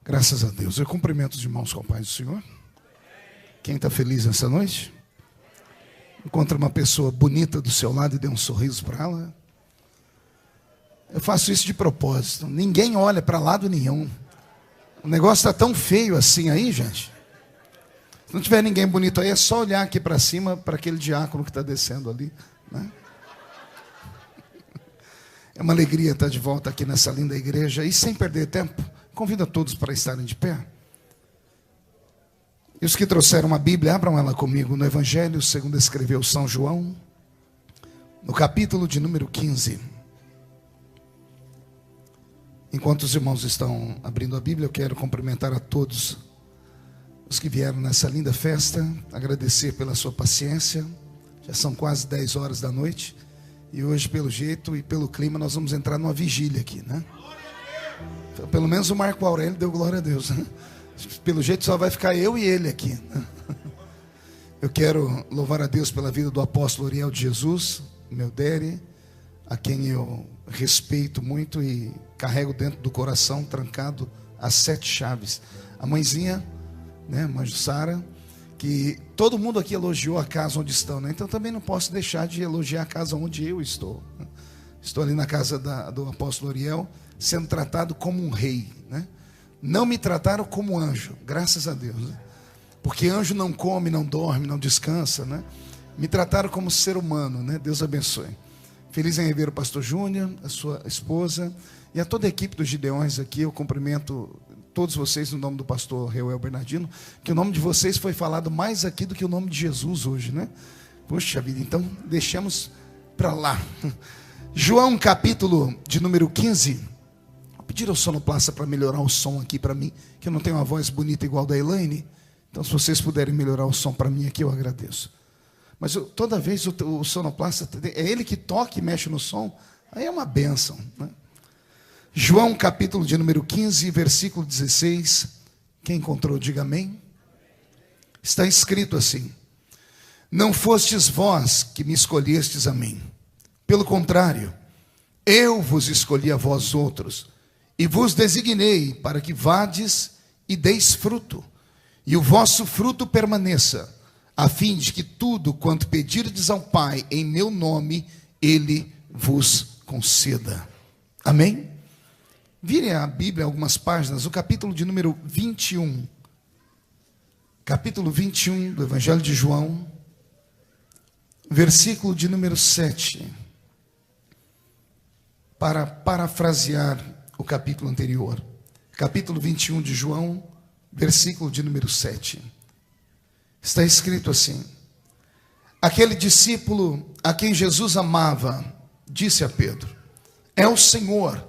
Graças a Deus. Eu cumprimento os irmãos com a paz do Senhor. Quem está feliz nessa noite? Encontra uma pessoa bonita do seu lado e dê um sorriso para ela. Eu faço isso de propósito. Ninguém olha para lado nenhum. O negócio está tão feio assim aí, gente. Se não tiver ninguém bonito aí, é só olhar aqui para cima, para aquele diácono que está descendo ali, né? É uma alegria estar de volta aqui nessa linda igreja. E sem perder tempo, convido a todos para estarem de pé. E os que trouxeram a Bíblia, abram ela comigo no Evangelho segundo escreveu São João, no capítulo de número 15. Enquanto os irmãos estão abrindo a Bíblia, eu quero cumprimentar a todos os que vieram nessa linda festa, agradecer pela sua paciência. Já são quase 10 horas da noite, e hoje, pelo jeito e pelo clima, nós vamos entrar numa vigília aqui, né? Então, pelo menos o Marco Aurélio deu glória a Deus, né? Pelo jeito só vai ficar eu e ele aqui, né? Eu quero louvar a Deus pela vida do apóstolo Uriel de Jesus, meu Dere, a quem eu respeito muito e carrego dentro do coração, trancado as 7 chaves. A mãezinha, né, a mãe Sara, que todo mundo aqui elogiou a casa onde estão, né? Então também não posso deixar de elogiar a casa onde eu estou, né? Estou ali na casa do apóstolo Uriel, sendo tratado como um rei, né? Não me trataram como anjo, graças a Deus, né? Porque anjo não come, não dorme, não descansa, né? Me trataram como ser humano, né? Deus abençoe. Feliz em rever o pastor Júnior, a sua esposa e a toda a equipe dos Gideões aqui. Eu cumprimento todos vocês no nome do pastor Reuel Bernardino, que o nome de vocês foi falado mais aqui do que o nome de Jesus hoje, né? Puxa vida, então deixamos para lá. João capítulo de número 15. Vou pedir ao sonoplasta para melhorar o som aqui para mim, que eu não tenho uma voz bonita igual da Elaine. Então se vocês puderem melhorar o som para mim aqui, eu agradeço. Mas toda vez o sonoplasta, é ele que toca e mexe no som, aí é uma bênção, né? João capítulo de número 15, versículo 16. Quem encontrou, diga amém. Está escrito assim: não fostes vós que me escolhestes a mim, pelo contrário, eu vos escolhi a vós outros, e vos designei para que vades e deis fruto, e o vosso fruto permaneça, a fim de que tudo quanto pedirdes ao Pai em meu nome, Ele vos conceda. Amém? Virem a Bíblia algumas páginas, o capítulo de número 21. Capítulo 21 do Evangelho de João, versículo de número 7. Para parafrasear o capítulo anterior. Capítulo 21 de João, versículo de número 7. Está escrito assim: aquele discípulo a quem Jesus amava, disse a Pedro: é o Senhor.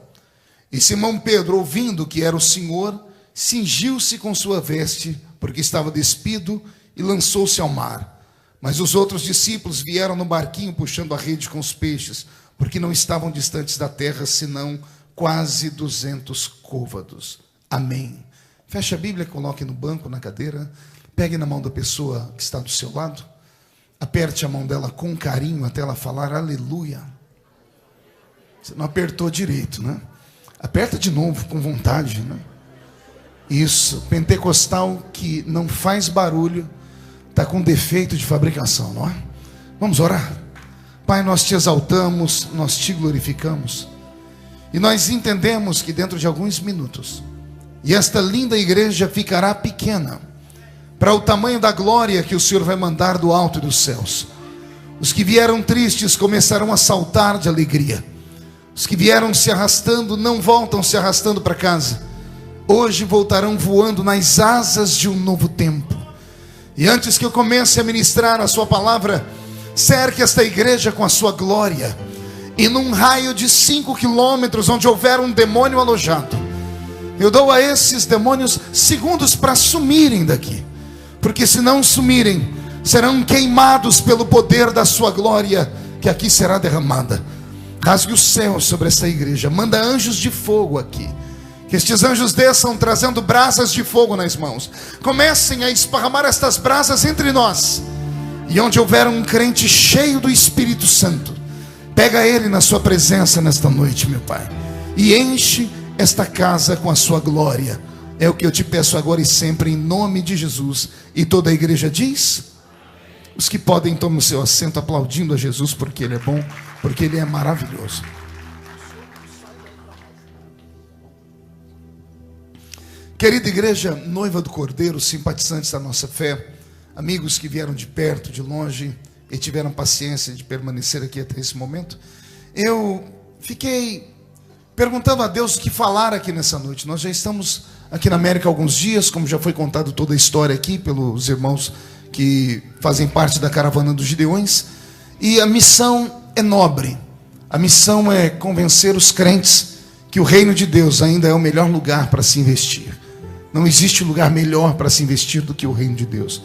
E Simão Pedro, ouvindo que era o Senhor, cingiu-se com sua veste, porque estava despido, e lançou-se ao mar. Mas os outros discípulos vieram no barquinho puxando a rede com os peixes, porque não estavam distantes da terra, senão quase 200 côvados. Amém. Feche a Bíblia, coloque no banco, na cadeira. Pegue na mão da pessoa que está do seu lado. Aperte a mão dela com carinho até ela falar aleluia. Você não apertou direito, né? Aperta de novo, com vontade, né? Isso, pentecostal que não faz barulho, está com defeito de fabricação, não é? Vamos orar? Pai, nós te exaltamos, nós te glorificamos. E nós entendemos que dentro de alguns minutos, e esta linda igreja ficará pequena, para o tamanho da glória que o Senhor vai mandar do alto dos céus. Os que vieram tristes começarão a saltar de alegria. Os que vieram se arrastando não voltam se arrastando para casa. Hoje voltarão voando nas asas de um novo tempo. E antes que eu comece a ministrar a sua palavra, cerque esta igreja com a sua glória. E num raio de 5 quilômetros, onde houver um demônio alojado, eu dou a esses demônios segundos para sumirem daqui. Porque se não sumirem, serão queimados pelo poder da sua glória, que aqui será derramada. Rasgue o céu sobre esta igreja. Manda anjos de fogo aqui. Que estes anjos desçam trazendo brasas de fogo nas mãos. Comecem a esparramar estas brasas entre nós. E onde houver um crente cheio do Espírito Santo, pega ele na sua presença nesta noite, meu Pai, e enche esta casa com a sua glória. É o que eu te peço agora e sempre, em nome de Jesus. E toda a igreja diz: os que podem, tomem o seu assento, aplaudindo a Jesus, porque Ele é bom, porque Ele é maravilhoso. Querida igreja, noiva do Cordeiro, simpatizantes da nossa fé, amigos que vieram de perto, de longe e tiveram paciência de permanecer aqui até esse momento, eu fiquei perguntando a Deus o que falar aqui nessa noite. Nós já estamos aqui na América há alguns dias, como já foi contado toda a história aqui pelos irmãos que fazem parte da caravana dos Gideões, e a missão é nobre. A missão é convencer os crentes que o reino de Deus ainda é o melhor lugar para se investir. Não existe lugar melhor para se investir do que o reino de Deus.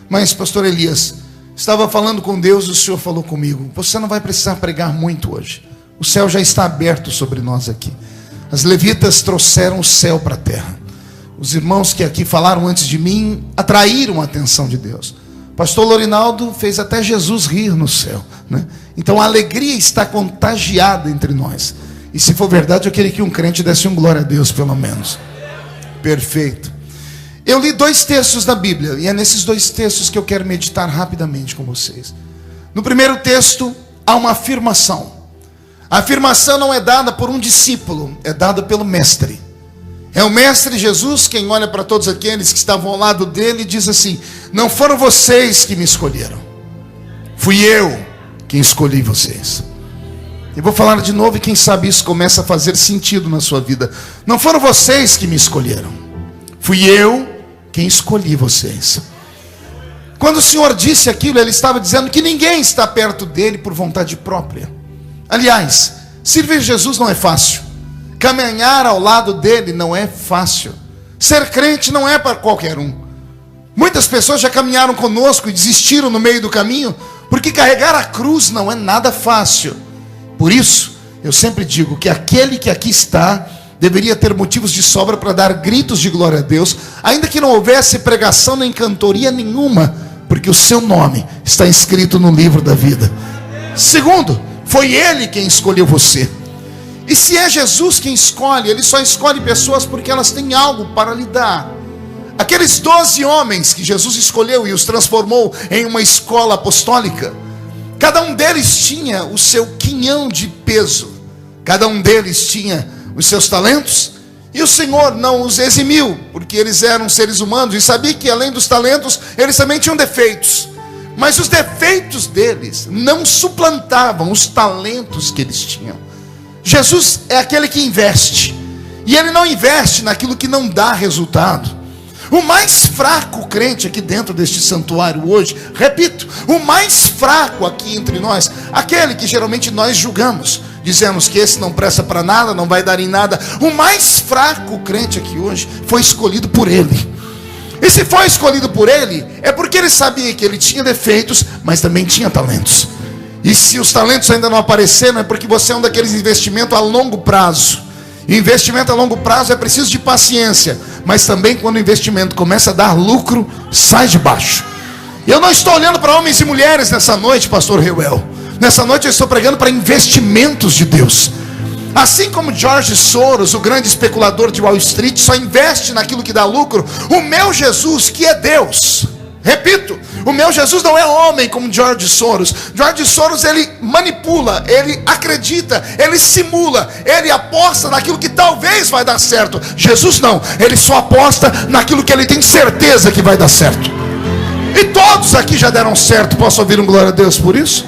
Mas, pastor Elias, estava falando com Deus e o Senhor falou comigo: você não vai precisar pregar muito hoje. O céu já está aberto sobre nós aqui. As levitas trouxeram o céu para a terra. Os irmãos que aqui falaram antes de mim atraíram a atenção de Deus. Pastor Lorinaldo fez até Jesus rir no céu, né? Então a alegria está contagiada entre nós. E se for verdade, eu queria que um crente desse um glória a Deus, pelo menos. Perfeito. Eu li 2 textos da Bíblia, e é nesses 2 textos que eu quero meditar rapidamente com vocês. No primeiro texto, há uma afirmação. A afirmação não é dada por um discípulo, é dada pelo mestre. É o mestre Jesus quem olha para todos aqueles que estavam ao lado dele e diz assim: não foram vocês que me escolheram, fui eu quem escolhi vocês. Eu vou falar de novo e quem sabe isso começa a fazer sentido na sua vida. Não foram vocês que me escolheram, fui eu quem escolhi vocês. Quando o Senhor disse aquilo, Ele estava dizendo que ninguém está perto dele por vontade própria. Aliás, servir Jesus não é fácil. Caminhar ao lado dele não é fácil. Ser crente não é para qualquer um. Muitas pessoas já caminharam conosco e desistiram no meio do caminho, porque carregar a cruz não é nada fácil. Por isso, eu sempre digo que aquele que aqui está deveria ter motivos de sobra para dar gritos de glória a Deus, ainda que não houvesse pregação nem cantoria nenhuma, porque o seu nome está escrito no livro da vida. Segundo, foi Ele quem escolheu você. E se é Jesus quem escolhe, Ele só escolhe pessoas porque elas têm algo para lhe dar. Aqueles 12 homens que Jesus escolheu e os transformou em uma escola apostólica, cada um deles tinha o seu quinhão de peso, cada um deles tinha os seus talentos, e o Senhor não os eximiu, porque eles eram seres humanos e sabia que além dos talentos, eles também tinham defeitos. Mas os defeitos deles não suplantavam os talentos que eles tinham. Jesus é aquele que investe, e Ele não investe naquilo que não dá resultado. O mais fraco crente aqui dentro deste santuário hoje, repito, o mais fraco aqui entre nós, aquele que geralmente nós julgamos, dizemos que esse não presta para nada, não vai dar em nada. O mais fraco crente aqui hoje foi escolhido por Ele. E se foi escolhido por Ele, é porque Ele sabia que ele tinha defeitos, mas também tinha talentos. E se os talentos ainda não apareceram, é porque você é um daqueles investimentos a longo prazo. E investimento a longo prazo é preciso de paciência, mas também quando o investimento começa a dar lucro, sai de baixo. E eu não estou olhando para homens e mulheres nessa noite, pastor Reuel. Nessa noite eu estou pregando para investimentos de Deus. Assim como George Soros, o grande especulador de Wall Street, só investe naquilo que dá lucro, o meu Jesus, que é Deus, repito, o meu Jesus não é homem como George Soros. George Soros, ele manipula, ele acredita, ele simula, ele aposta naquilo que talvez vai dar certo. Jesus não, ele só aposta naquilo que ele tem certeza que vai dar certo. E todos aqui já deram certo. Posso ouvir um glória a Deus por isso?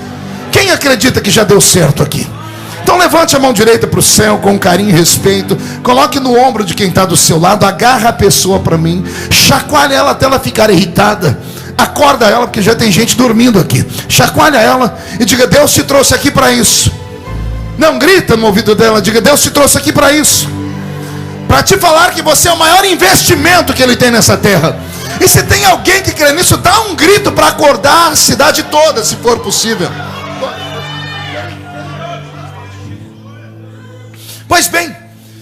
Quem acredita que já deu certo aqui? Então levante a mão direita para o céu com carinho e respeito. Coloque no ombro de quem está do seu lado. Agarra a pessoa para mim. Chacoalha ela até ela ficar irritada. Acorda ela, porque já tem gente dormindo aqui. Chacoalha ela e diga: Deus te trouxe aqui para isso. Não grita no ouvido dela, diga: Deus te trouxe aqui para isso, para te falar que você é o maior investimento que Ele tem nessa terra. E se tem alguém que crê nisso, dá um grito para acordar a cidade toda, se for possível. Pois bem,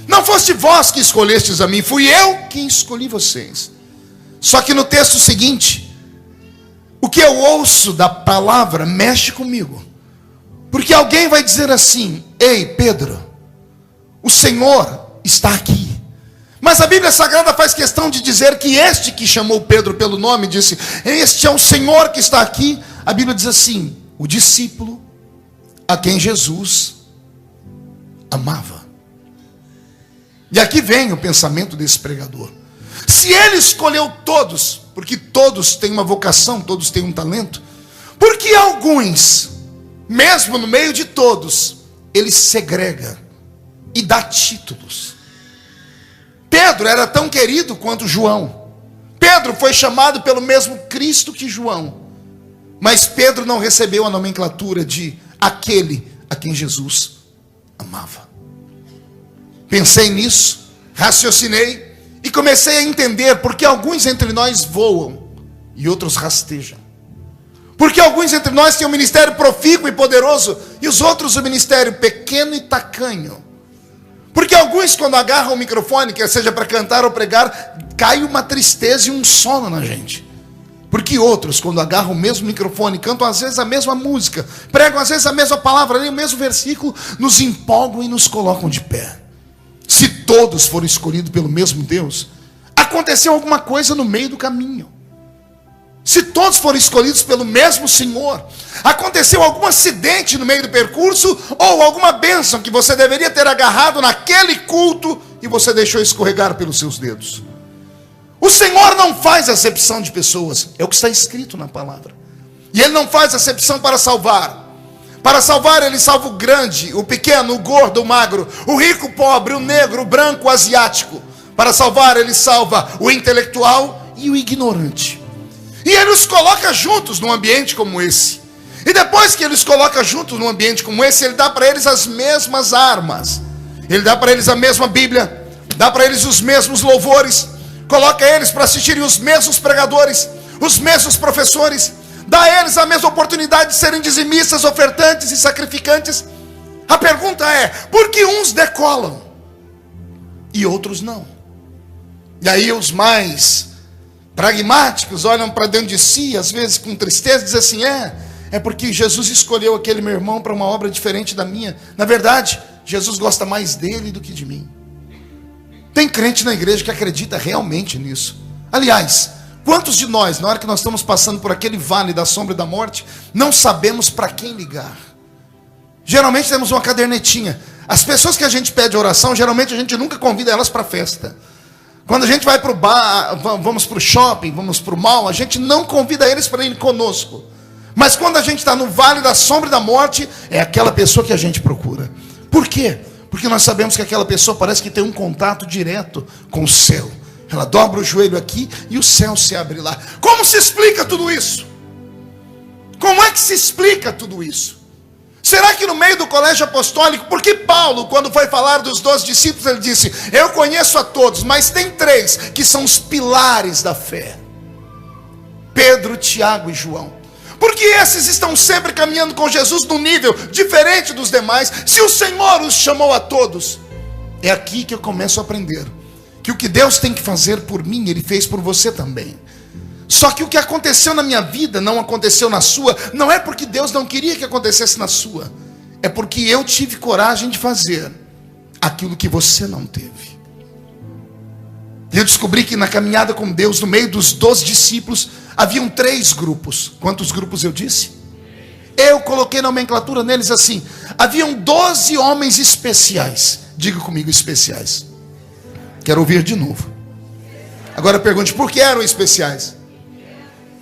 não foste vós que escolhestes a mim, fui eu quem escolhi vocês. Só que no texto seguinte, o que eu ouço da palavra mexe comigo. Porque alguém vai dizer assim: ei, Pedro, o Senhor está aqui. Mas a Bíblia Sagrada faz questão de dizer que este que chamou Pedro pelo nome, disse: este é o Senhor que está aqui. A Bíblia diz assim: o discípulo a quem Jesus amava. E aqui vem o pensamento desse pregador. Se ele escolheu todos, porque todos têm uma vocação, todos têm um talento, por que alguns, mesmo no meio de todos, ele segrega e dá títulos? Pedro era tão querido quanto João. Pedro foi chamado pelo mesmo Cristo que João. Mas Pedro não recebeu a nomenclatura de aquele a quem Jesus amava. Pensei nisso, raciocinei e comecei a entender porque alguns entre nós voam e outros rastejam. Porque alguns entre nós têm um ministério profícuo e poderoso e os outros um ministério pequeno e tacanho. Porque alguns, quando agarram o microfone, quer seja para cantar ou pregar, cai uma tristeza e um sono na gente. Porque outros, quando agarram o mesmo microfone, cantam às vezes a mesma música, pregam às vezes a mesma palavra, o mesmo versículo, nos empolgam e nos colocam de pé. Se todos foram escolhidos pelo mesmo Deus, aconteceu alguma coisa no meio do caminho. Se todos foram escolhidos pelo mesmo Senhor, aconteceu algum acidente no meio do percurso, ou alguma bênção que você deveria ter agarrado naquele culto e você deixou escorregar pelos seus dedos. O Senhor não faz acepção de pessoas, é o que está escrito na palavra. E Ele não faz acepção para salvar. Para salvar, Ele salva o grande, o pequeno, o gordo, o magro, o rico, o pobre, o negro, o branco, o asiático. Para salvar, Ele salva o intelectual e o ignorante. E Ele os coloca juntos num ambiente como esse. E depois que Ele os coloca juntos num ambiente como esse, Ele dá para eles as mesmas armas. Ele dá para eles a mesma Bíblia, dá para eles os mesmos louvores, coloca eles para assistirem os mesmos pregadores, os mesmos professores, dá a eles a mesma oportunidade de serem dizimistas, ofertantes e sacrificantes. A pergunta é: por que uns decolam e outros não? E aí os mais pragmáticos olham para dentro de si, às vezes com tristeza, e dizem assim: é porque Jesus escolheu aquele meu irmão para uma obra diferente da minha. Na verdade, Jesus gosta mais dele do que de mim. Tem crente na igreja que acredita realmente nisso. Aliás, quantos de nós, na hora que nós estamos passando por aquele vale da sombra e da morte, não sabemos para quem ligar? Geralmente temos uma cadernetinha. As pessoas que a gente pede oração, geralmente a gente nunca convida elas para a festa. Quando a gente vai para o bar, vamos para o shopping, vamos para o mall, a gente não convida eles para ir conosco. Mas quando a gente está no vale da sombra e da morte, é aquela pessoa que a gente procura. Por quê? Porque nós sabemos que aquela pessoa parece que tem um contato direto com o céu. Ela dobra o joelho aqui e o céu se abre lá. Como se explica tudo isso? Como é que se explica tudo isso? Será que no meio do colégio apostólico, porque Paulo, quando foi falar dos 12 discípulos, ele disse: eu conheço a todos, mas tem 3 que são os pilares da fé: Pedro, Tiago e João. Porque esses estão sempre caminhando com Jesus num nível diferente dos demais. Se o Senhor os chamou a todos, é aqui que eu começo a aprender que o que Deus tem que fazer por mim, Ele fez por você também. Só que o que aconteceu na minha vida não aconteceu na sua. Não é porque Deus não queria que acontecesse na sua, é porque eu tive coragem de fazer aquilo que você não teve. E eu descobri que na caminhada com Deus, no meio dos 12 discípulos, haviam 3 grupos. Quantos grupos eu disse? Eu coloquei nomenclatura neles assim: haviam 12 homens especiais. Diga comigo: especiais. Quero ouvir de novo. Agora pergunte: por que eram especiais?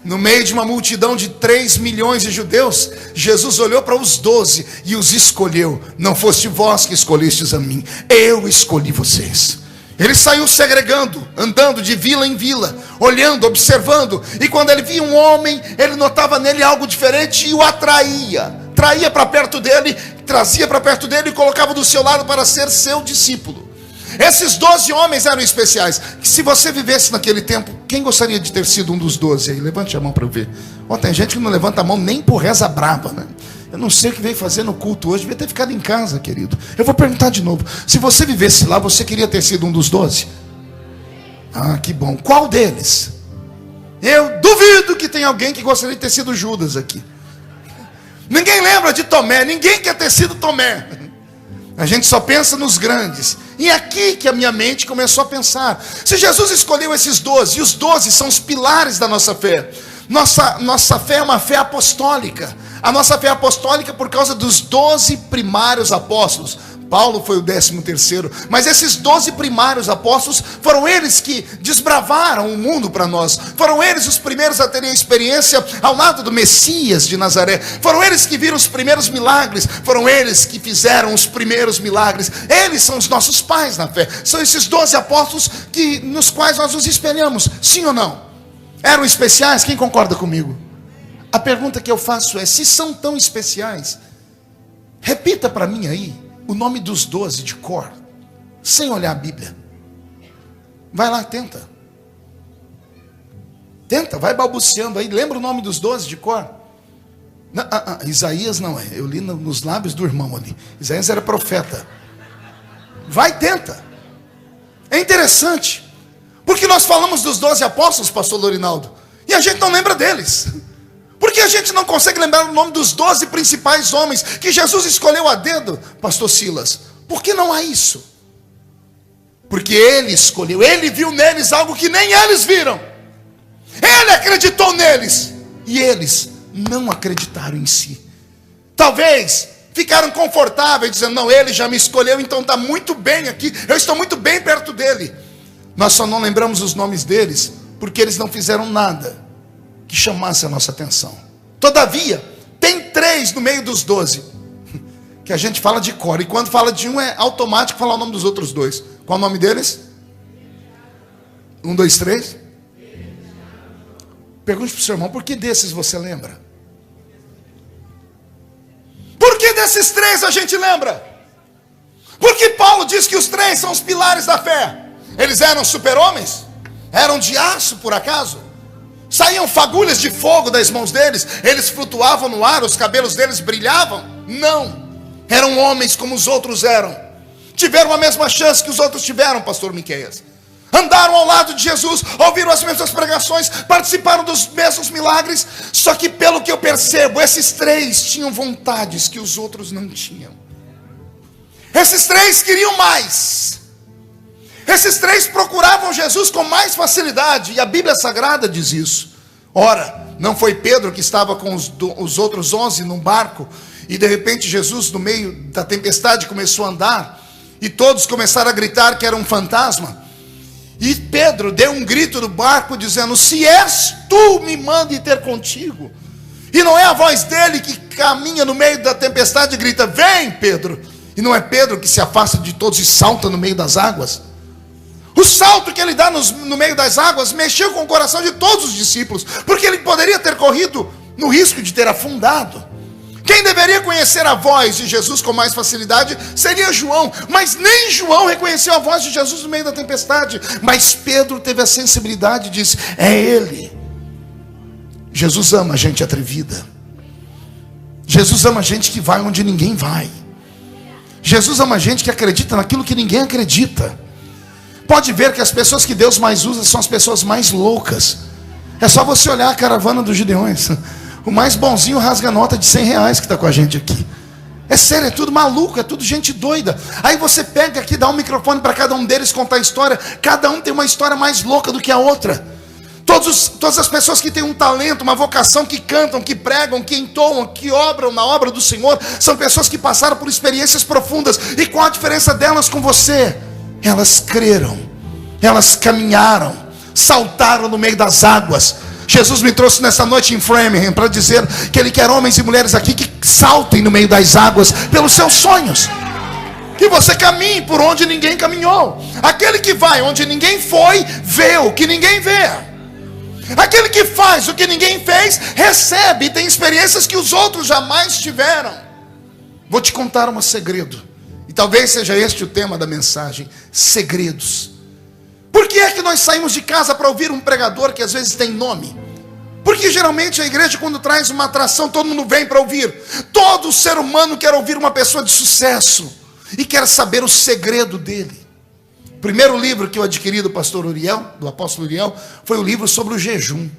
No meio de uma multidão de 3 milhões de judeus, Jesus olhou para os 12 e os escolheu. Não foste vós que escolhestes a mim, eu escolhi vocês. Ele saiu segregando, andando de vila em vila, olhando, observando. E quando ele via um homem, ele notava nele algo diferente e o atraía. Traía para perto dele, trazia para perto dele e colocava do seu lado para ser seu discípulo. Esses 12 homens eram especiais. Se você vivesse naquele tempo, quem gostaria de ter sido um dos 12 aí? Levante a mão para eu ver. Tem gente que não levanta a mão nem por reza brava, né? Eu não sei o que veio fazer no culto hoje. Devia ter ficado em casa, querido. Eu vou perguntar de novo: se você vivesse lá, você queria ter sido um dos 12? Ah, que bom. Qual deles? Eu duvido que tenha alguém que gostaria de ter sido Judas aqui. Ninguém lembra de Tomé, ninguém quer ter sido Tomé. A gente só pensa nos grandes. E é aqui que a minha mente começou a pensar. Se Jesus escolheu esses 12, e os 12 são os pilares da nossa fé. Nossa fé é uma fé apostólica. A nossa fé é apostólica por causa dos 12 primários apóstolos. Paulo foi o 13º, mas esses 12 primários apóstolos foram eles que desbravaram o mundo para nós. Foram eles os primeiros a terem a experiência ao lado do Messias de Nazaré. Foram eles que viram os primeiros milagres. Foram eles que fizeram os primeiros milagres. Eles são os nossos pais na fé. São esses 12 apóstolos nos quais nós nos espelhamos. Sim ou não? Eram especiais? Quem concorda comigo? A pergunta que eu faço é: se são tão especiais, repita para mim aí o nome dos 12 de cor, sem olhar a Bíblia. Vai lá, tenta. Tenta, vai balbuciando aí. Lembra o nome dos 12 de cor? Não, Isaías não é. Eu li nos lábios do irmão ali. Isaías era profeta. Vai, tenta. É interessante, porque nós falamos dos 12 apóstolos, pastor Lorinaldo, e a gente não lembra deles. Porque a gente não consegue lembrar o nome dos 12 principais homens que Jesus escolheu a dedo, pastor Silas. Por que não há isso? Porque ele escolheu, ele viu neles algo que nem eles viram. Ele acreditou neles, e eles não acreditaram em si. Talvez ficaram confortáveis, dizendo: não, ele já me escolheu, então está muito bem aqui, eu estou muito bem perto dele. Nós só não lembramos os nomes deles, porque eles não fizeram nada que chamasse a nossa atenção. Todavia, tem 3 no meio dos 12 que a gente fala de cor, e quando fala de um é automático falar o nome dos outros 2. Qual o nome deles? 1, 2, 3. Pergunte para o seu irmão: por que desses você lembra? Por que desses 3 a gente lembra? Porque Paulo diz que os 3 são os pilares da fé. Eles eram super-homens? Eram de aço, por acaso? Saíam fagulhas de fogo das mãos deles? Eles flutuavam no ar, os cabelos deles brilhavam? Não. Eram homens como os outros eram. Tiveram a mesma chance que os outros tiveram, pastor Miqueias. Andaram ao lado de Jesus, ouviram as mesmas pregações, participaram dos mesmos milagres. Só que, pelo que eu percebo, esses 3 tinham vontades que os outros não tinham. Esses 3 queriam mais. Esses 3 procuravam Jesus com mais facilidade, e a Bíblia Sagrada diz isso. Ora, não foi Pedro que estava com os outros 11 num barco, e de repente Jesus, no meio da tempestade, começou a andar, e todos começaram a gritar que era um fantasma. E Pedro deu um grito no barco dizendo: se és tu, me mande ter contigo. E não é a voz dele que caminha no meio da tempestade e grita: vem, Pedro. E não é Pedro que se afasta de todos e salta no meio das águas. O salto que ele dá no meio das águas mexeu com o coração de todos os discípulos, porque ele poderia ter corrido no risco de ter afundado. Quem deveria conhecer a voz de Jesus com mais facilidade seria João, mas nem João reconheceu a voz de Jesus no meio da tempestade. Mas Pedro teve a sensibilidade e disse: é ele. Jesus ama a gente atrevida. Jesus ama a gente que vai onde ninguém vai. Jesus ama a gente que acredita naquilo que ninguém acredita. Pode ver que as pessoas que Deus mais usa são as pessoas mais loucas. É só você olhar a caravana dos Gideões. O mais bonzinho rasga nota de R$100 que está com a gente aqui. É sério, é tudo maluco, é tudo gente doida. Aí você pega aqui, dá um microfone para cada um deles contar a história. Cada um tem uma história mais louca do que a outra. Todas as pessoas que têm um talento, uma vocação, que cantam, que pregam, que entoam, que obram na obra do Senhor, são pessoas que passaram por experiências profundas. E qual a diferença delas com você? Elas creram, elas caminharam, saltaram no meio das águas. Jesus me trouxe nessa noite em Framingham para dizer que Ele quer homens e mulheres aqui que saltem no meio das águas pelos seus sonhos. Que você caminhe por onde ninguém caminhou. Aquele que vai onde ninguém foi, vê o que ninguém vê. Aquele que faz o que ninguém fez, recebe e tem experiências que os outros jamais tiveram. Vou te contar um segredo. E talvez seja este o tema da mensagem: segredos. Por que é que nós saímos de casa para ouvir um pregador que às vezes tem nome? Porque geralmente a igreja, quando traz uma atração, todo mundo vem para ouvir. Todo ser humano quer ouvir uma pessoa de sucesso e quer saber o segredo dele. O primeiro livro que eu adquiri do pastor Uriel, do apóstolo Uriel, foi o livro sobre o jejum.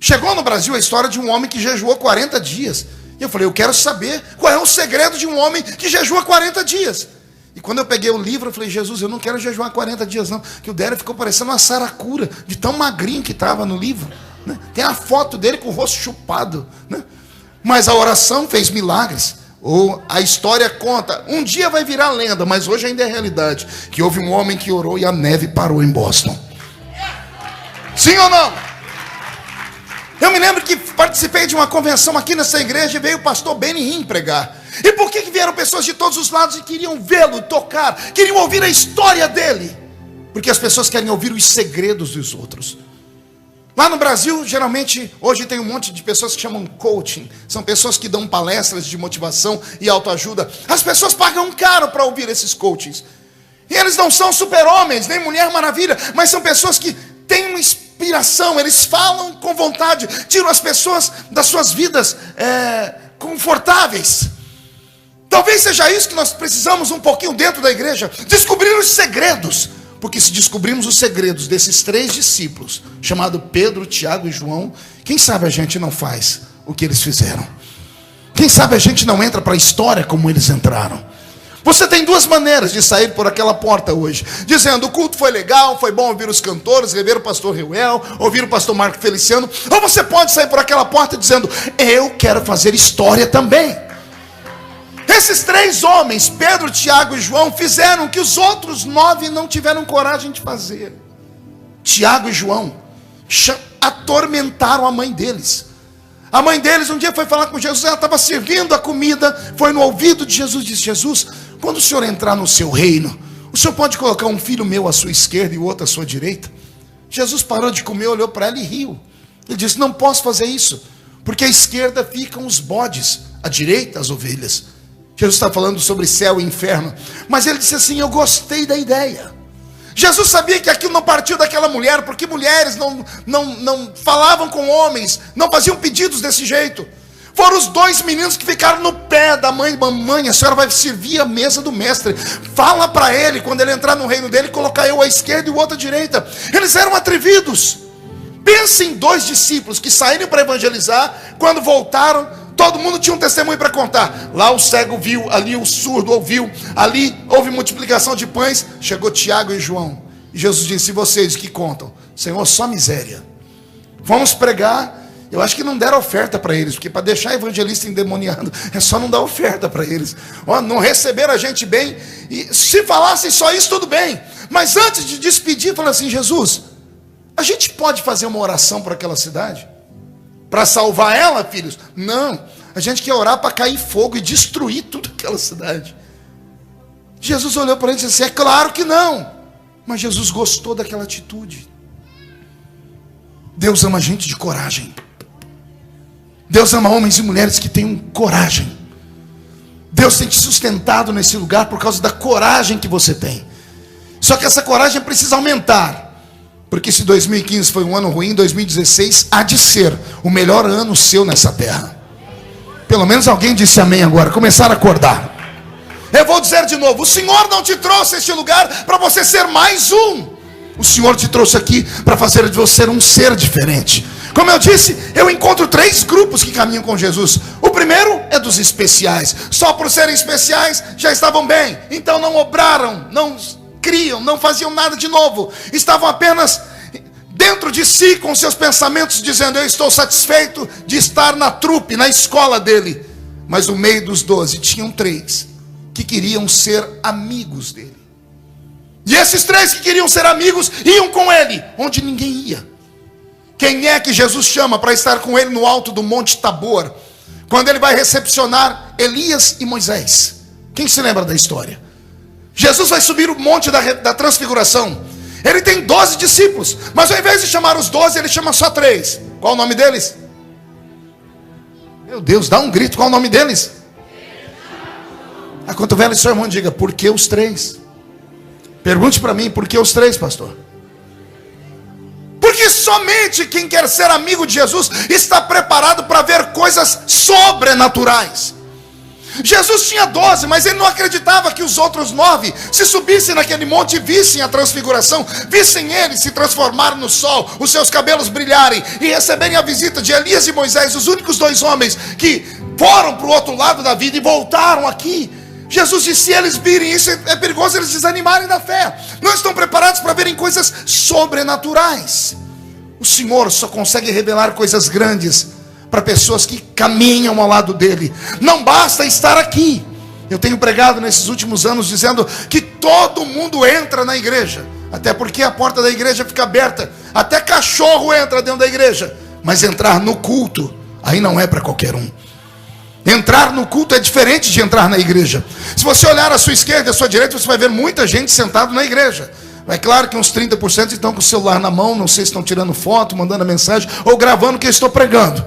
Chegou no Brasil a história de um homem que jejuou 40 dias. E eu falei, eu quero saber qual é o segredo de um homem que jejua 40 dias. E quando eu peguei o livro, eu falei, Jesus, eu não quero jejuar 40 dias não. Que o Dério ficou parecendo uma saracura, de tão magrinho que estava no livro, né? Tem a foto dele com o rosto chupado, né? Mas a oração fez milagres. Ou a história conta, um dia vai virar lenda, mas hoje ainda é realidade, que houve um homem que orou e a neve parou em Boston. Sim ou não? Eu me lembro que participei de uma convenção aqui nessa igreja e veio o pastor Benny Hinn pregar. E por que vieram pessoas de todos os lados e queriam vê-lo, tocar, queriam ouvir a história dele? Porque as pessoas querem ouvir os segredos dos outros. Lá no Brasil, geralmente, hoje tem um monte de pessoas que chamam coaching. São pessoas que dão palestras de motivação e autoajuda. As pessoas pagam caro para ouvir esses coachings. E eles não são super-homens, nem Mulher Maravilha, mas são pessoas que têm uma inspiração. Eles falam com vontade, tiram as pessoas das suas vidas confortáveis. Talvez seja isso que nós precisamos um pouquinho dentro da igreja. Descobrir os segredos. Porque se descobrirmos os segredos desses 3 discípulos, chamado Pedro, Tiago e João, quem sabe a gente não faz o que eles fizeram? Quem sabe a gente não entra para a história como eles entraram? Você tem 2 maneiras de sair por aquela porta hoje, dizendo, o culto foi legal, foi bom ouvir os cantores, rever o pastor Reuel, ouvir o pastor Marco Feliciano. Ou você pode sair por aquela porta dizendo, eu quero fazer história também. Esses 3 homens, Pedro, Tiago e João, fizeram o que os outros 9 não tiveram coragem de fazer. Tiago e João atormentaram a mãe deles. A mãe deles um dia foi falar com Jesus, ela estava servindo a comida, foi no ouvido de Jesus, disse, Jesus, quando o senhor entrar no seu reino, o senhor pode colocar um filho meu à sua esquerda e o outro à sua direita? Jesus parou de comer, olhou para ela e riu. Ele disse, não posso fazer isso, porque à esquerda ficam os bodes, à direita as ovelhas. Jesus está falando sobre céu e inferno. Mas ele disse assim, eu gostei da ideia. Jesus sabia que aquilo não partiu daquela mulher, porque mulheres não falavam com homens, não faziam pedidos desse jeito. Foram os 2 meninos que ficaram no pé da mãe. Mamãe, a senhora vai servir a mesa do mestre. Fala para ele, quando ele entrar no reino dele, colocar eu à esquerda e o outro à direita. Eles eram atrevidos. Pense em 2 discípulos que saíram para evangelizar, quando voltaram, todo mundo tinha um testemunho para contar. Lá o cego viu, ali o surdo ouviu, ali houve multiplicação de pães. Chegou Tiago e João. E Jesus disse, e vocês que contam? Senhor, só miséria. Vamos pregar. Eu acho que não deram oferta para eles, porque para deixar evangelista endemoniado, é só não dar oferta para eles. Não receberam a gente bem. E se falassem só isso, tudo bem. Mas antes de despedir, falou assim, Jesus, a gente pode fazer uma oração para aquela cidade? Para salvar ela, filhos? Não, a gente quer orar para cair fogo e destruir tudo aquela cidade. Jesus olhou para ele e disse assim, é claro que não. Mas Jesus gostou daquela atitude. Deus ama gente de coragem. Deus ama homens e mulheres que tenham coragem. Deus tem te sustentado nesse lugar por causa da coragem que você tem. Só que essa coragem precisa aumentar. Porque se 2015 foi um ano ruim, 2016 há de ser o melhor ano seu nessa terra. Pelo menos alguém disse amém agora. Começaram a acordar. Eu vou dizer de novo. O Senhor não te trouxe a este lugar para você ser mais um. O Senhor te trouxe aqui para fazer de você um ser diferente. Como eu disse, eu encontro 3 grupos que caminham com Jesus. O primeiro é dos especiais. Só por serem especiais já estavam bem. Então não obraram, não criam, não faziam nada de novo. Estavam apenas dentro de si com seus pensamentos dizendo, eu estou satisfeito de estar na trupe, na escola dele. Mas no meio dos 12 tinham 3 que queriam ser amigos dele. E esses 3 que queriam ser amigos iam com ele onde ninguém ia. Quem é que Jesus chama para estar com ele no alto do Monte Tabor, quando ele vai recepcionar Elias e Moisés? Quem se lembra da história? Jesus vai subir o monte da transfiguração. Ele tem 12 discípulos, mas ao invés de chamar os 12, ele chama só 3. Qual o nome deles? Meu Deus, dá um grito, qual o nome deles? Quando velho seu irmão diga, por que os 3? Pergunte para mim, por que os 3, pastor? Porque somente quem quer ser amigo de Jesus está preparado para ver coisas sobrenaturais. Jesus tinha 12, mas ele não acreditava que os outros 9 se subissem naquele monte e vissem a transfiguração, vissem ele se transformar no sol, os seus cabelos brilharem e receberem a visita de Elias e Moisés, os únicos 2 homens que foram para o outro lado da vida e voltaram aqui. Jesus disse: se eles virem isso, é perigoso eles desanimarem da fé. Não estão preparados para verem coisas sobrenaturais. O Senhor só consegue revelar coisas grandes para pessoas que caminham ao lado dele. Não basta estar aqui. Eu tenho pregado nesses últimos anos dizendo que todo mundo entra na igreja, até porque a porta da igreja fica aberta, até cachorro entra dentro da igreja. Mas entrar no culto, aí não é para qualquer um. Entrar no culto é diferente de entrar na igreja. Se você olhar à sua esquerda e à sua direita, você vai ver muita gente sentada na igreja. É claro que uns 30% estão com o celular na mão, não sei se estão tirando foto, mandando mensagem ou gravando o que eu estou pregando.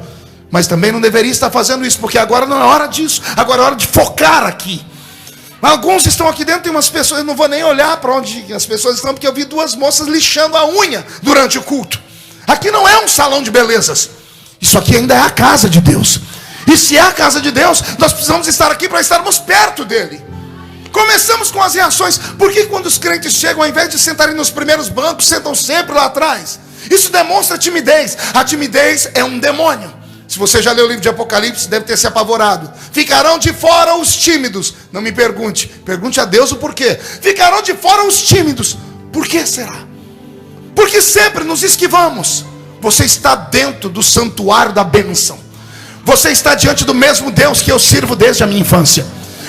Mas também não deveria estar fazendo isso, porque agora não é hora disso. Agora é hora de focar aqui. Alguns estão aqui dentro, tem umas pessoas, eu não vou nem olhar para onde as pessoas estão, porque eu vi 2 moças lixando a unha durante o culto. Aqui não é um salão de belezas. Isso aqui ainda é a casa de Deus. E se é a casa de Deus, nós precisamos estar aqui para estarmos perto dele. Começamos com as reações. Por que quando os crentes chegam, ao invés de sentarem nos primeiros bancos, sentam sempre lá atrás? Isso demonstra timidez. A timidez é um demônio. Se você já leu o livro de Apocalipse, deve ter se apavorado. Ficarão de fora os tímidos. Não me pergunte, pergunte a Deus o porquê. Ficarão de fora os tímidos. Por que será? Porque sempre nos esquivamos. Você está dentro do santuário da bênção. Você está diante do mesmo Deus que eu sirvo desde a minha infância.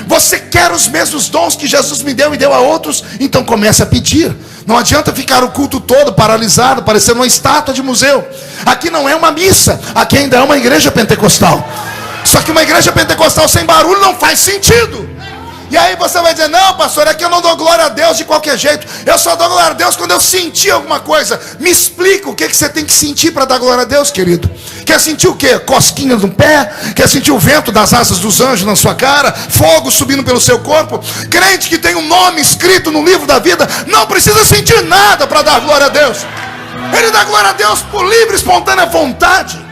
Você quer os mesmos dons que Jesus me deu e deu a outros? Então comece a pedir. Não adianta ficar o culto todo paralisado, parecendo uma estátua de museu. Aqui não é uma missa, aqui ainda é uma igreja pentecostal. Só que uma igreja pentecostal sem barulho não faz sentido. E aí você vai dizer: não, pastor, é que eu não dou glória a Deus de qualquer jeito. Eu só dou glória a Deus quando eu sentir alguma coisa. Me explica o que você tem que sentir para dar glória a Deus, querido. Quer sentir o quê? Cosquinhas no pé? Quer sentir o vento das asas dos anjos na sua cara? Fogo subindo pelo seu corpo? Crente que tem um nome escrito no livro da vida não precisa sentir nada para dar glória a Deus. Ele dá glória a Deus por livre, espontânea vontade.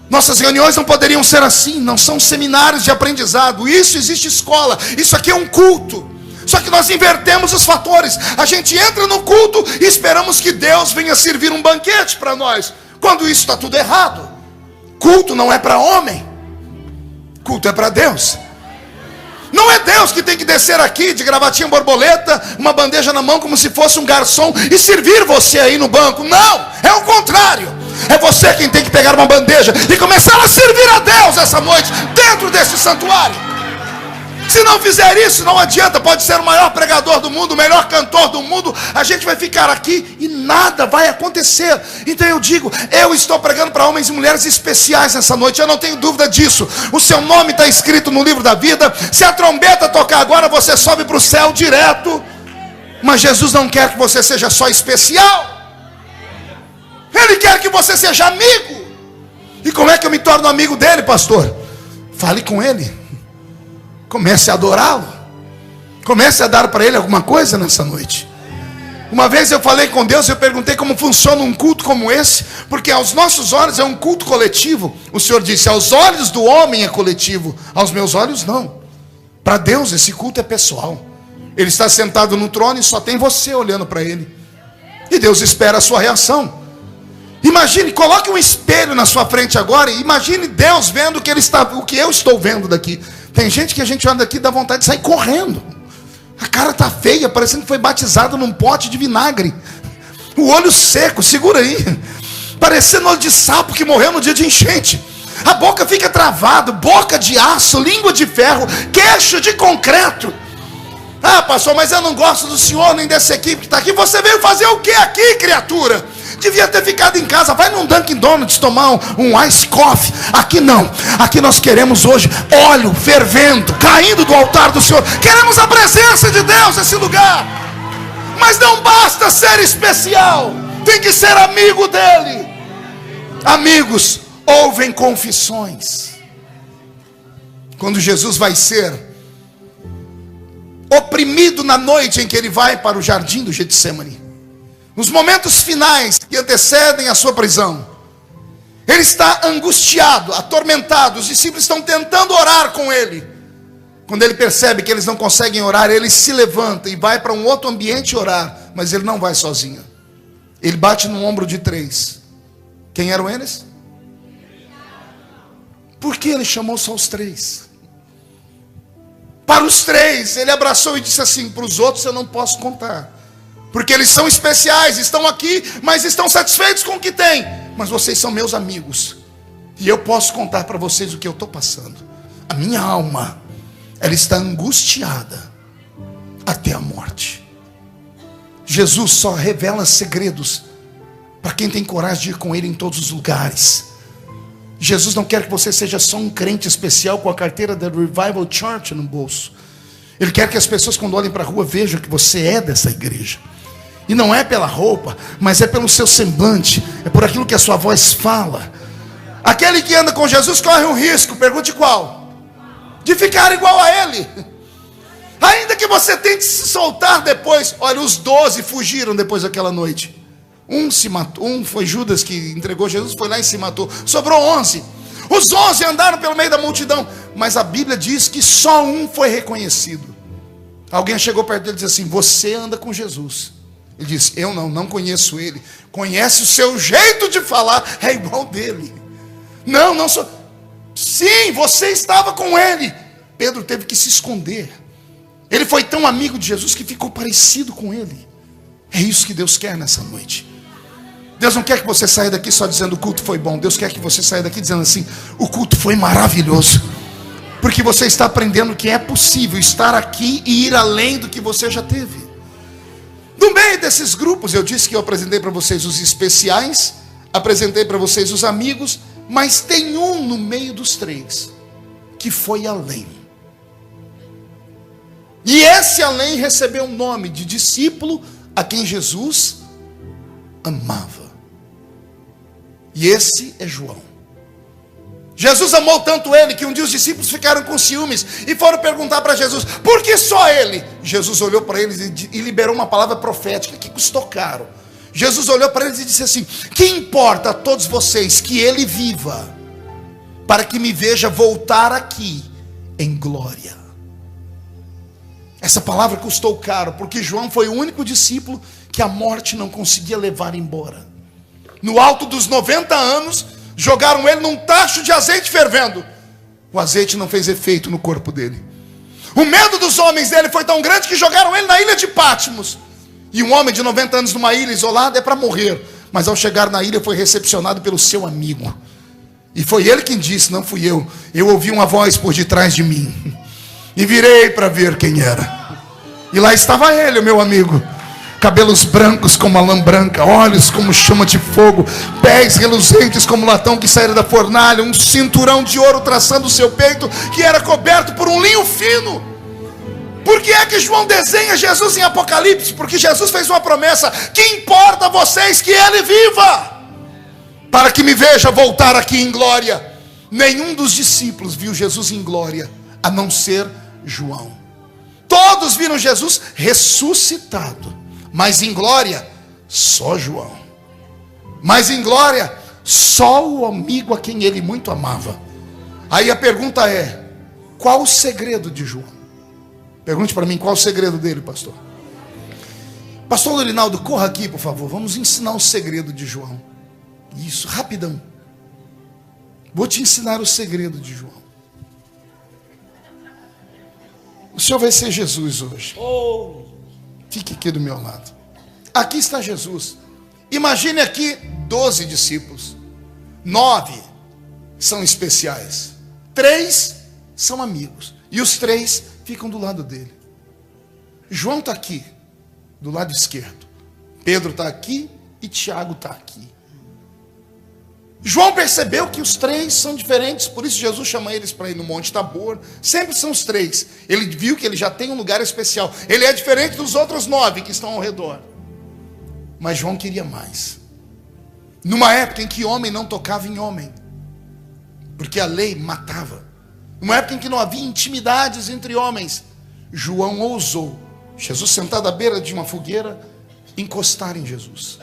Nossas reuniões não poderiam ser assim. Não são seminários de aprendizado. Isso existe escola. Isso aqui é um culto. Só que nós invertemos os fatores. A gente entra no culto e esperamos que Deus venha servir um banquete para nós, quando isso está tudo errado. Culto não é para homem. Culto é para Deus. Não é Deus que tem que descer aqui de gravatinha borboleta, uma bandeja na mão como se fosse um garçom e servir você aí no banco. Não, é o contrário. É você quem tem que pegar uma bandeja e começar a servir a Deus essa noite, dentro desse santuário. Se não fizer isso, não adianta. Pode ser o maior pregador do mundo, o melhor cantor do mundo, a gente vai ficar aqui e nada vai acontecer. Então eu digo, eu estou pregando para homens e mulheres especiais nessa noite, eu não tenho dúvida disso. O seu nome está escrito no livro da vida. Se a trombeta tocar agora, você sobe para o céu direto. Mas Jesus não quer que você seja só especial. Ele quer que você seja amigo. E como é que eu me torno amigo dele, pastor? Fale com ele. Comece a adorá-lo. Comece a dar para ele alguma coisa nessa noite. Uma vez eu falei com Deus, eu perguntei como funciona um culto como esse, porque aos nossos olhos é um culto coletivo. O Senhor disse: aos olhos do homem é coletivo, aos meus olhos não. Para Deus esse culto é pessoal. Ele está sentado no trono e só tem você olhando para ele. E Deus espera a sua reação. Imagine, coloque um espelho na sua frente agora e imagine Deus vendo o que eu estou vendo daqui. Tem gente que a gente olha daqui e dá vontade de sair correndo. A cara está feia, parecendo que foi batizado num pote de vinagre. O olho seco, segura aí. Parecendo olho de sapo que morreu no dia de enchente. A boca fica travada, boca de aço, língua de ferro, queixo de concreto. Ah, pastor, mas eu não gosto do senhor nem dessa equipe que está aqui. Você veio fazer o que aqui, criatura? Devia ter ficado em casa. Vai num Dunkin' Donuts tomar um ice coffee. Aqui não. Aqui nós queremos hoje óleo fervendo, caindo do altar do Senhor. Queremos a presença de Deus nesse lugar. Mas não basta ser especial, tem que ser amigo dele. Amigos ouvem confissões. Quando Jesus vai ser oprimido na noite em que ele vai para o jardim do Getsemane, nos momentos finais que antecedem a sua prisão, Ele está angustiado, atormentado. Os discípulos estão tentando orar com ele. Quando ele percebe que eles não conseguem orar, ele se levanta e vai para um outro ambiente orar. Mas ele não vai sozinho. Ele bate no ombro de 3. Quem eram eles? Por que ele chamou só os 3? Para os 3, ele abraçou e disse assim: para os outros eu não posso contar, porque eles são especiais, estão aqui, mas estão satisfeitos com o que têm. Mas vocês são meus amigos, e eu posso contar para vocês o que eu estou passando. A minha alma, ela está angustiada até a morte. Jesus só revela segredos para quem tem coragem de ir com ele em todos os lugares. Jesus não quer que você seja só um crente especial com a carteira da Revival Church no bolso. Ele quer que as pessoas, quando olhem para a rua, vejam que você é dessa igreja. E não é pela roupa, mas é pelo seu semblante, é por aquilo que a sua voz fala. Aquele que anda com Jesus corre um risco, pergunte qual? De ficar igual a ele. Ainda que você tente se soltar depois. Olha, os 12 fugiram depois daquela noite. Um se matou, um foi Judas que entregou Jesus, foi lá e se matou. Sobrou 11. Os 11 andaram pelo meio da multidão, mas a Bíblia diz que só um foi reconhecido. Alguém chegou perto dele e disse assim: você anda com Jesus. Ele disse: eu não conheço ele. Conhece o seu jeito de falar, é igual dele. Não sou. Sim, você estava com ele. Pedro teve que se esconder. Ele foi tão amigo de Jesus que ficou parecido com ele. É isso que Deus quer nessa noite. Deus não quer que você saia daqui só dizendo o culto foi bom. Deus quer que você saia daqui dizendo assim: o culto foi maravilhoso. Porque você está aprendendo que é possível estar aqui e ir além do que você já teve. No meio desses grupos, eu disse que eu apresentei para vocês os especiais, apresentei para vocês os amigos, mas tem um no meio dos 3 que foi além. E esse além recebeu o nome de discípulo a quem Jesus amava. E esse é João. Jesus amou tanto ele que um dia os discípulos ficaram com ciúmes e foram perguntar para Jesus: por que só ele? Jesus olhou para eles e liberou uma palavra profética que custou caro. Jesus olhou para eles e disse assim: que importa a todos vocês que ele viva, para que me veja voltar aqui em glória. Essa palavra custou caro, porque João foi o único discípulo que a morte não conseguia levar embora. No alto dos 90 anos, jogaram ele num tacho de azeite fervendo. O azeite não fez efeito no corpo dele. O medo dos homens dele foi tão grande que jogaram ele na ilha de Patmos. E um homem de 90 anos numa ilha isolada é para morrer. Mas ao chegar na ilha foi recepcionado pelo seu amigo. E foi ele quem disse, não fui eu. Eu ouvi uma voz por detrás de mim. E virei para ver quem era. E lá estava ele, o meu amigo. Cabelos brancos como a lã branca, olhos como chama de fogo, pés reluzentes como latão que saíra da fornalha, um cinturão de ouro traçando o seu peito, que era coberto por um linho fino. Por que é que João desenha Jesus em Apocalipse? Porque Jesus fez uma promessa: que importa a vocês que ele viva, para que me veja voltar aqui em glória. Nenhum dos discípulos viu Jesus em glória, a não ser João. Todos viram Jesus ressuscitado, mas em glória, só João. Mas em glória, só o amigo a quem ele muito amava. Aí a pergunta é: qual o segredo de João? Pergunte para mim, qual o segredo dele, pastor? Pastor Lorinaldo, corra aqui, por favor. Vamos ensinar o segredo de João. Isso, rapidão. Vou te ensinar o segredo de João. O senhor vai ser Jesus hoje. Fique aqui do meu lado. Aqui está Jesus. Imagine aqui 12 discípulos. 9 são especiais. 3 são amigos. E os 3 ficam do lado dele. João está aqui, do lado esquerdo. Pedro está aqui e Tiago está aqui. João percebeu que os 3 são diferentes, por isso Jesus chama eles para ir no Monte Tabor. Sempre são os 3. Ele viu que ele já tem um lugar especial. Ele é diferente dos outros 9 que estão ao redor. Mas João queria mais. Numa época em que homem não tocava em homem, porque a lei matava. Numa época em que não havia intimidades entre homens, João ousou, Jesus sentado à beira de uma fogueira, encostar em Jesus.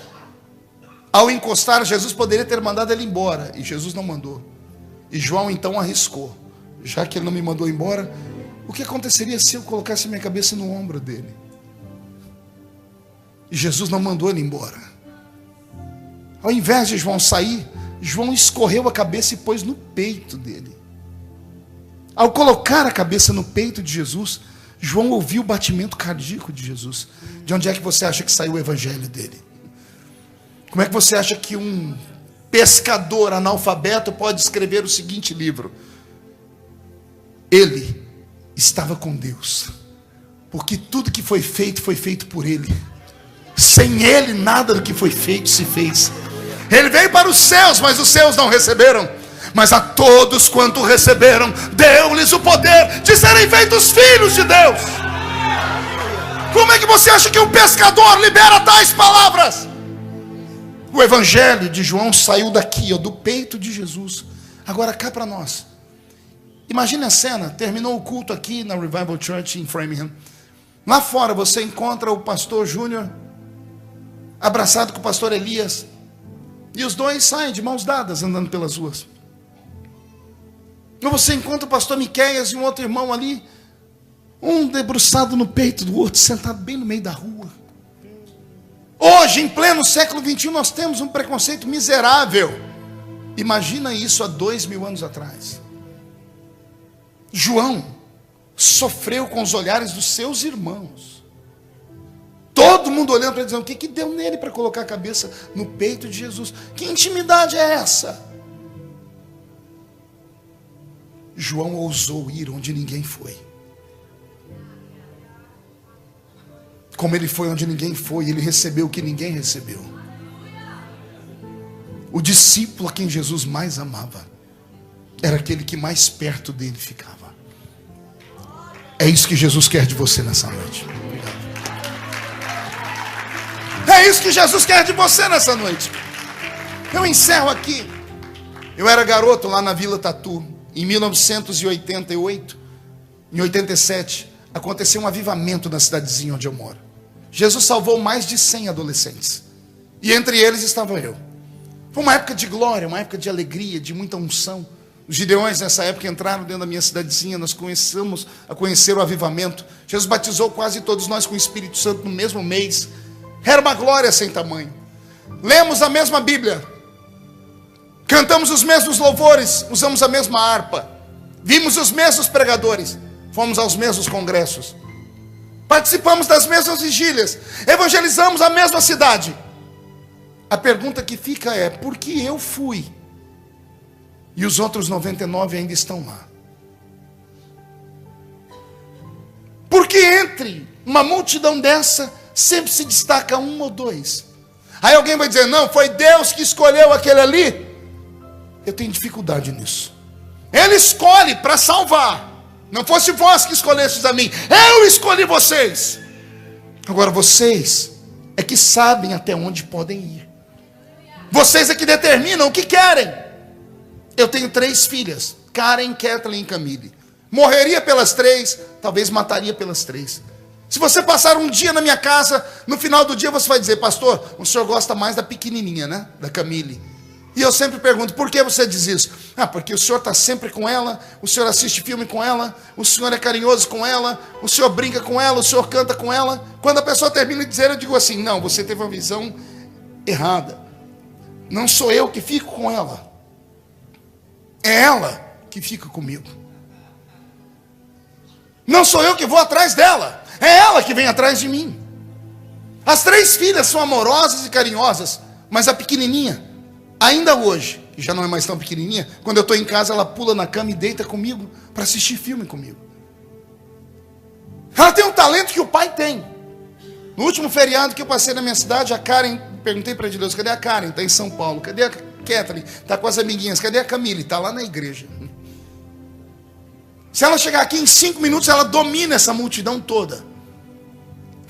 Ao encostar, Jesus poderia ter mandado ele embora, e Jesus não mandou. E João então arriscou. Já que ele não me mandou embora, o que aconteceria se eu colocasse minha cabeça no ombro dele? E Jesus não mandou ele embora. Ao invés de João sair, João escorreu a cabeça e pôs no peito dele. Ao colocar a cabeça no peito de Jesus, João ouviu o batimento cardíaco de Jesus. De onde é que você acha que saiu o evangelho dele? Como é que você acha que um pescador analfabeto pode escrever o seguinte livro? Ele estava com Deus, porque tudo que foi feito por ele. Sem ele nada do que foi feito se fez. Ele veio para os céus, mas os céus não receberam. Mas a todos quanto receberam, deu-lhes o poder de serem feitos filhos de Deus. Como é que você acha que um pescador libera tais palavras? O evangelho de João saiu daqui, do peito de Jesus. Agora cá para nós. Imagine a cena, terminou o culto aqui na Revival Church em Framingham. Lá fora você encontra o pastor Júnior abraçado com o pastor Elias. E os dois saem de mãos dadas andando pelas ruas. E você encontra o pastor Miqueias e um outro irmão ali, um debruçado no peito do outro, sentado bem no meio da rua. Hoje, em pleno século XXI, nós temos um preconceito miserável. Imagina isso há 2000 anos atrás. João sofreu com os olhares dos seus irmãos. Todo mundo olhando para ele, dizendo: o que deu nele para colocar a cabeça no peito de Jesus? Que intimidade é essa? João ousou ir onde ninguém foi. Como ele foi onde ninguém foi, ele recebeu o que ninguém recebeu. O discípulo a quem Jesus mais amava era aquele que mais perto dele ficava. É isso que Jesus quer de você nessa noite. É isso que Jesus quer de você nessa noite. Eu encerro aqui. Eu era garoto lá na Vila Tatu. Em 1988, em 87, aconteceu um avivamento na cidadezinha onde eu moro. Jesus salvou mais de 100 adolescentes. E entre eles estava eu. Foi uma época de glória, uma época de alegria, de muita unção. Os gideões nessa época entraram dentro da minha cidadezinha. Nós começamos a conhecer o avivamento. Jesus batizou quase todos nós com o Espírito Santo no mesmo mês. Era uma glória sem tamanho. Lemos a mesma Bíblia. Cantamos os mesmos louvores, usamos a mesma harpa, vimos os mesmos pregadores, fomos aos mesmos congressos, participamos das mesmas vigílias, evangelizamos a mesma cidade. A pergunta que fica é: por que eu fui e os outros 99 ainda estão lá? Porque entre uma multidão dessa sempre se destaca um ou dois. Aí alguém vai dizer: não, foi Deus que escolheu aquele ali. Eu tenho dificuldade nisso. Ele escolhe para salvar. Não fosse vós que escolhestes a mim, eu escolhi vocês. Agora vocês é que sabem até onde podem ir. Vocês é que determinam o que querem. Eu tenho 3 filhas, Karen, Kathleen e Camille. Morreria pelas 3, talvez mataria pelas 3. Se você passar um dia na minha casa, no final do dia você vai dizer: pastor, o senhor gosta mais da pequenininha, né? Da Camille. E eu sempre pergunto: por que você diz isso? Ah, porque o senhor está sempre com ela, o senhor assiste filme com ela, o senhor é carinhoso com ela, o senhor brinca com ela, o senhor canta com ela. Quando a pessoa termina de dizer, eu digo assim: não, você teve uma visão errada. Não sou eu que fico com ela, é ela que fica comigo. Não sou eu que vou atrás dela, é ela que vem atrás de mim. As 3 filhas são amorosas e carinhosas, mas a pequenininha, ainda hoje, que já não é mais tão pequenininha, quando eu estou em casa, ela pula na cama e deita comigo para assistir filme comigo. Ela tem um talento que o pai tem. No último feriado que eu passei na minha cidade, a Karen, perguntei para Deus: cadê a Karen? Está em São Paulo. Cadê a Kathleen? Está com as amiguinhas. Cadê a Camille? Está lá na igreja. Se ela chegar aqui em 5 minutos, ela domina essa multidão toda.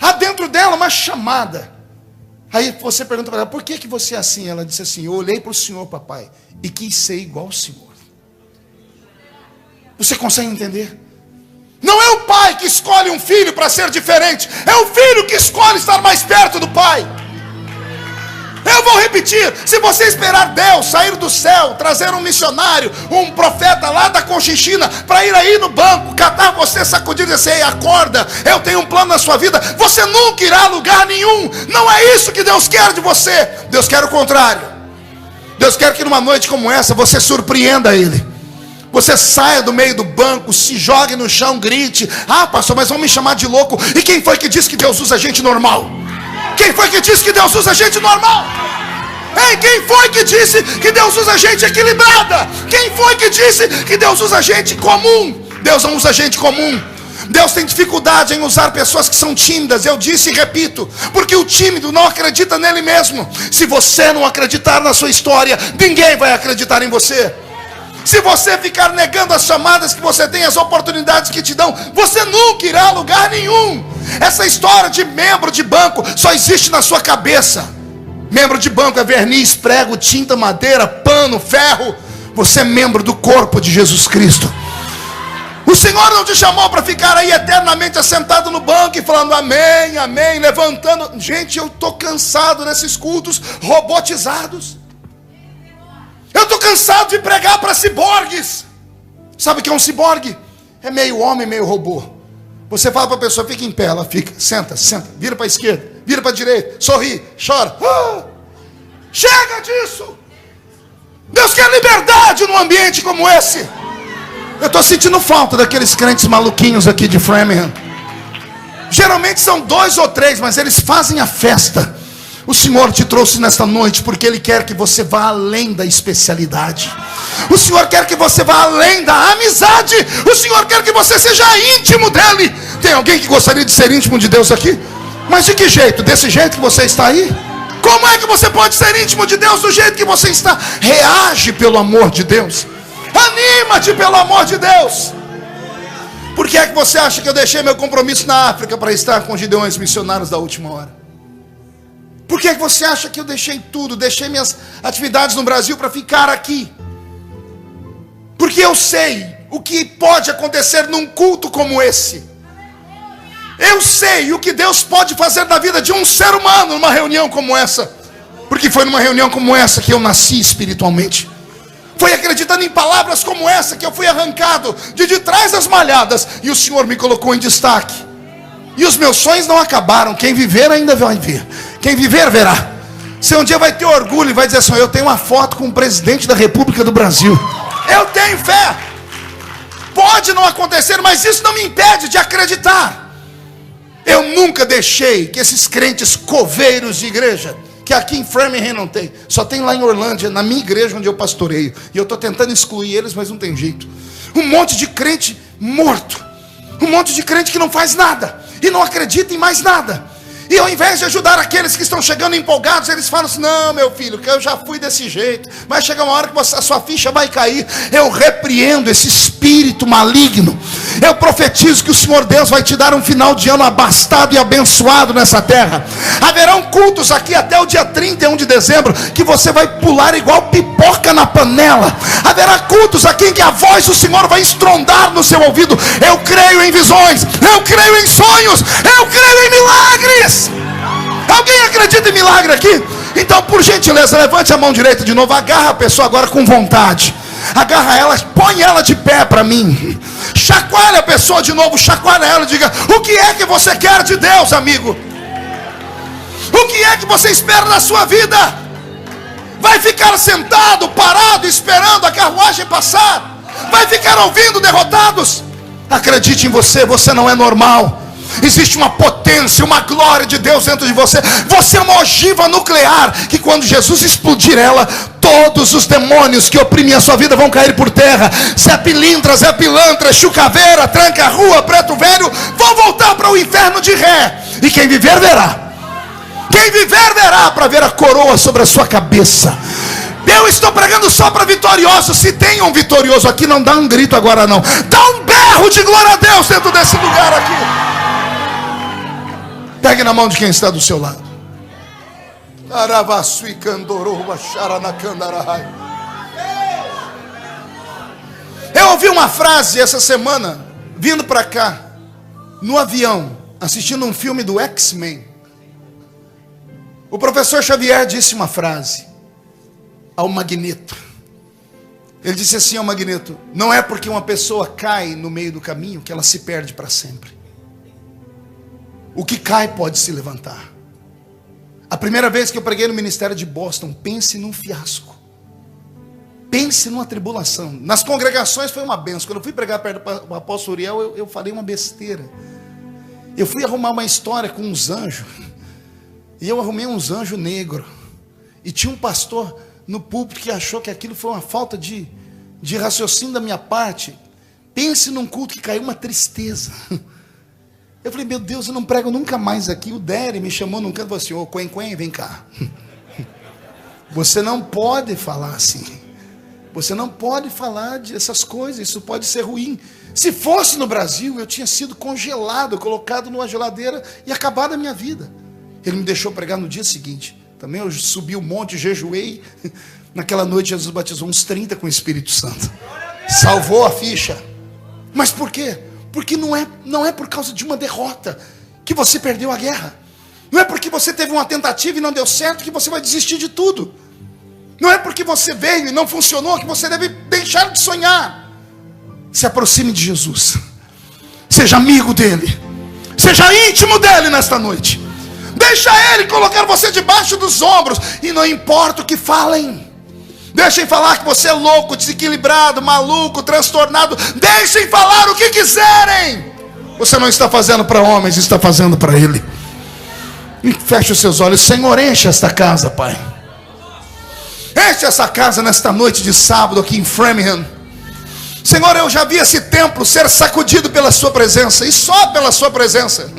Há dentro dela uma chamada. Aí você pergunta para ela: por que você é assim? Ela disse assim: eu olhei para o senhor, papai, e quis ser igual ao senhor. Você consegue entender? Não é o pai que escolhe um filho para ser diferente, é o filho que escolhe estar mais perto do pai. Eu vou repetir: se você esperar Deus sair do céu, trazer um missionário, um profeta lá da Conchinchina, para ir aí no banco, catar você, sacudir e dizer: ei, acorda, eu tenho um plano na sua vida, você nunca irá a lugar nenhum. Não é isso que Deus quer de você. Deus quer o contrário. Deus quer que numa noite como essa você surpreenda Ele. Você saia do meio do banco, se jogue no chão, grite: ah, pastor, mas vão me chamar de louco. E quem foi que disse que Deus usa gente normal? Quem foi que disse que Deus usa gente normal? Ei, quem foi que disse que Deus usa gente equilibrada? Quem foi que disse que Deus usa gente comum? Deus não usa gente comum. Deus tem dificuldade em usar pessoas que são tímidas. Eu disse e repito, porque o tímido não acredita nele mesmo. Se você não acreditar na sua história, ninguém vai acreditar em você. Se você ficar negando as chamadas que você tem, as oportunidades que te dão, você nunca irá a lugar nenhum. Essa história de membro de banco só existe na sua cabeça. Membro de banco é verniz, prego, tinta, madeira, pano, ferro. Você é membro do corpo de Jesus Cristo. O Senhor não te chamou para ficar aí eternamente assentado no banco e falando amém, amém, levantando. Gente, eu estou cansado desses cultos robotizados. Eu estou cansado de pregar para ciborgues. Sabe o que é um ciborgue? É meio homem, meio robô. Você fala para a pessoa: fica em pé, ela fica, senta, vira para a esquerda, vira para a direita, sorri, chora. Chega disso. Deus quer liberdade num ambiente como esse. Eu estou sentindo falta daqueles crentes maluquinhos aqui de Framingham. Geralmente são 2 ou 3, mas eles fazem a festa. O Senhor te trouxe nesta noite porque Ele quer que você vá além da especialidade. O Senhor quer que você vá além da amizade. O Senhor quer que você seja íntimo dEle. Tem alguém que gostaria de ser íntimo de Deus aqui? Mas de que jeito? Desse jeito que você está aí? Como é que você pode ser íntimo de Deus do jeito que você está? Reage pelo amor de Deus. Anima-te pelo amor de Deus. Por que é que você acha que eu deixei meu compromisso na África para estar com os gideões missionários da última hora? Por que é que você acha que eu deixei tudo, deixei minhas atividades no Brasil para ficar aqui? Porque eu sei o que pode acontecer num culto como esse. Eu sei o que Deus pode fazer na vida de um ser humano numa reunião como essa. Porque foi numa reunião como essa que eu nasci espiritualmente. Foi acreditando em palavras como essa que eu fui arrancado de trás das malhadas e o Senhor me colocou em destaque. E os meus sonhos não acabaram. Quem viver ainda vai ver. Quem viver verá. Você um dia vai ter orgulho e vai dizer assim: eu tenho uma foto com o presidente da República do Brasil. Eu tenho fé. Pode não acontecer, mas isso não me impede de acreditar. Eu nunca deixei que esses crentes coveiros de igreja, que aqui em Framingham não tem, só tem lá em Orlândia, na minha igreja onde eu pastoreio, e eu estou tentando excluir eles, mas não tem jeito. Um monte de crente morto, um monte de crente que não faz nada e não acredita em mais nada. E ao invés de ajudar aqueles que estão chegando empolgados, eles falam assim: não, meu filho, que eu já fui desse jeito, vai chegar uma hora que a sua ficha vai cair. Eu repreendo esse espírito maligno. Eu profetizo que o Senhor Deus vai te dar um final de ano abastado e abençoado nessa terra. Haverão cultos aqui até o dia 31 de dezembro que você vai pular igual pipoca na panela. Haverá cultos aqui em que a voz do Senhor vai estrondar no seu ouvido. Eu creio em visões, eu creio em sonhos, eu creio em milagres. Alguém acredita em milagre aqui? Então, por gentileza, levante a mão direita de novo. Agarra a pessoa agora com vontade. Agarra ela, põe ela de pé para mim. Chacoalha a pessoa de novo, chacoalha ela e diga: o que é que você quer de Deus, amigo? O que é que você espera na sua vida? Vai ficar sentado, parado, esperando a carruagem passar? Vai ficar ouvindo derrotados? Acredite em você, você não é normal. Existe uma potência, uma glória de Deus dentro de você. Você é uma ogiva nuclear, que quando Jesus explodir ela, todos os demônios que oprimem a sua vida vão cair por terra. Zé Pilintra, Zé Pilantra, Chucaveira, Tranca-Rua, Preto Velho vão voltar para o inferno de ré. E quem viver verá. Quem viver verá, para ver a coroa sobre a sua cabeça. Eu estou pregando só para vitoriosos. Se tem um vitorioso aqui, não dá um grito agora não. Dá um berro de glória a Deus dentro desse lugar aqui. Pegue na mão de quem está do seu lado. Eu ouvi uma frase essa semana, vindo para cá, no avião, assistindo um filme do X-Men. O professor Xavier disse uma frase ao Magneto. Ele disse assim ao Magneto: não é porque uma pessoa cai no meio do caminho que ela se perde para sempre. O que cai pode se levantar. A primeira vez que eu preguei no ministério de Boston, pense num fiasco. Pense numa tribulação. Nas congregações foi uma benção. Quando eu fui pregar perto do apóstolo Uriel, eu falei uma besteira. Eu fui arrumar uma história com uns anjos. E eu arrumei uns anjos negros. E tinha um pastor no púlpito que achou que aquilo foi uma falta de raciocínio da minha parte. Pense num culto que caiu uma tristeza. Eu falei: meu Deus, eu não prego nunca mais aqui. O Dery me chamou num canto e falou assim: ô Quen, vem cá. Você não pode falar assim. Você não pode falar dessas coisas. Isso pode ser ruim. Se fosse no Brasil, eu tinha sido congelado, colocado numa geladeira e acabado a minha vida. Ele me deixou pregar no dia seguinte. Também eu subi o monte, jejuei. Naquela noite Jesus batizou uns 30 com o Espírito Santo. Salvou a ficha. Mas por quê? Porque não é por causa de uma derrota que você perdeu a guerra. Não é porque você teve uma tentativa e não deu certo que você vai desistir de tudo. Não é porque você veio e não funcionou que você deve deixar de sonhar. Se aproxime de Jesus. Seja amigo dele. Seja íntimo dele nesta noite. Deixa ele colocar você debaixo dos ombros. E não importa o que falem. Deixem falar que você é louco, desequilibrado, maluco, transtornado. Deixem falar o que quiserem. Você não está fazendo para homens, está fazendo para Ele. E feche os seus olhos. Senhor, enche esta casa, Pai. Enche essa casa nesta noite de sábado aqui em Framingham. Senhor, eu já vi esse templo ser sacudido pela sua presença. E só pela sua presença.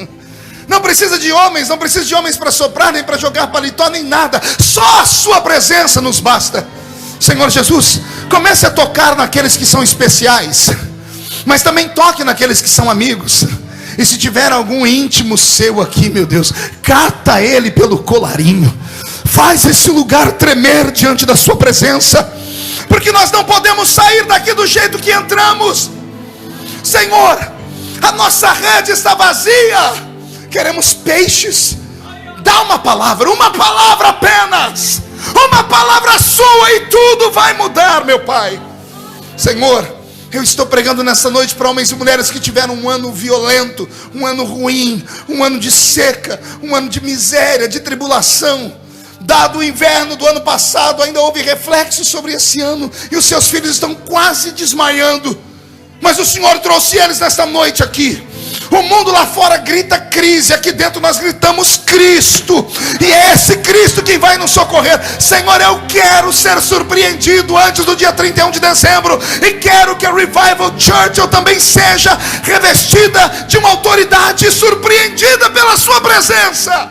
Não precisa de homens, não precisa de homens para soprar, nem para jogar paletó, nem nada. Só a sua presença nos basta. Senhor Jesus, comece a tocar naqueles que são especiais, mas também toque naqueles que são amigos. E se tiver algum íntimo seu aqui, meu Deus, cata ele pelo colarinho. Faz esse lugar tremer diante da sua presença, porque nós não podemos sair daqui do jeito que entramos. Senhor, a nossa rede está vazia. Queremos peixes. Dá uma palavra apenas. Uma palavra sua e tudo vai mudar, meu Pai. Senhor, eu estou pregando nessa noite para homens e mulheres que tiveram um ano violento, um ano ruim, um ano de seca, um ano de miséria, de tribulação. Dado o inverno do ano passado, ainda houve reflexos sobre esse ano, e os seus filhos estão quase desmaiando. Mas o Senhor trouxe eles nesta noite aqui. O mundo lá fora grita crise, aqui dentro nós gritamos Cristo, e é esse Cristo que vai nos socorrer. Senhor, eu quero ser surpreendido antes do dia 31 de dezembro, e quero que a Revival Church eu também seja revestida de uma autoridade e surpreendida pela sua presença.